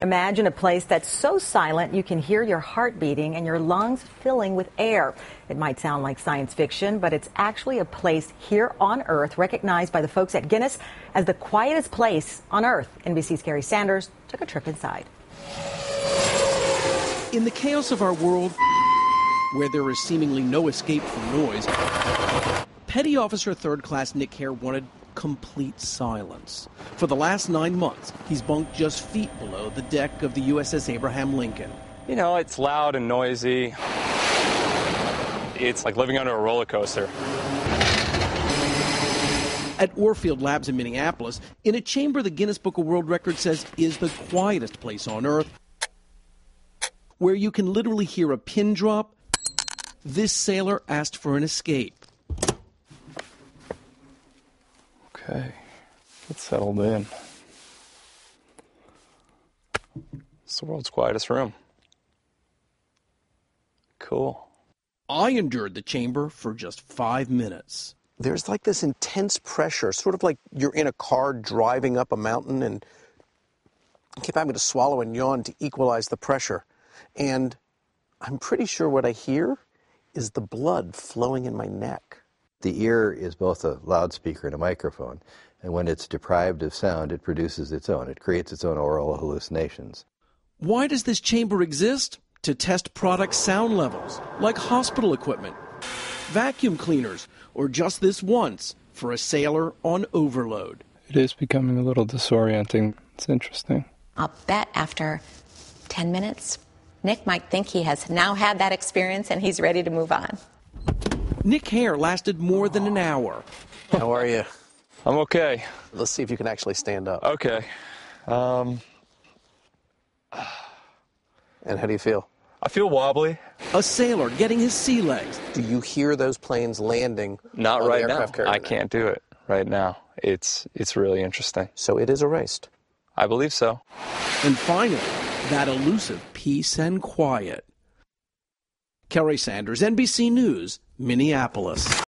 Imagine a place that's so silent you can hear your heart beating and your lungs filling with air. It might sound like science fiction, but it's actually a place here on Earth recognized by the folks at Guinness as the quietest place on Earth. NBC's Gary Sanders took a trip inside. In the chaos of our world, where there is seemingly no escape from noise, Petty Officer Third Class Nick Hare wanted complete silence. For the last 9 months, he's bunked just feet below the deck of the USS Abraham Lincoln. You know, it's loud and noisy. It's like living under a roller coaster. At Orfield Labs in Minneapolis, in a chamber the Guinness Book of World Records says is the quietest place on Earth, where you can literally hear a pin drop, this sailor asked for an escape. Okay, get settled in. It's the world's quietest room. Cool. I endured the chamber for just 5 minutes. There's like this intense pressure, sort of like you're in a car driving up a mountain and I keep having to swallow and yawn to equalize the pressure. And I'm pretty sure what I hear is the blood flowing in my neck. The ear is both a loudspeaker and a microphone, and when it's deprived of sound, it produces its own. It creates its own oral hallucinations. Why does this chamber exist? To test product sound levels, like hospital equipment, vacuum cleaners, or just this once for a sailor on overload. It is becoming a little disorienting. It's interesting. I'll bet after 10 minutes, Nick might think he has now had that experience and he's ready to move on. Nick Hare lasted more than an hour. How are you? I'm okay. Let's see if you can actually stand up. Okay. And how do you feel? I feel wobbly. A sailor getting his sea legs. Do you hear those planes landing? Not on right the now. aircraft carrier I can't do it right now. It's really interesting. So it is erased. I believe so. And finally, that elusive peace and quiet. Gary Sanders, NBC News, Minneapolis.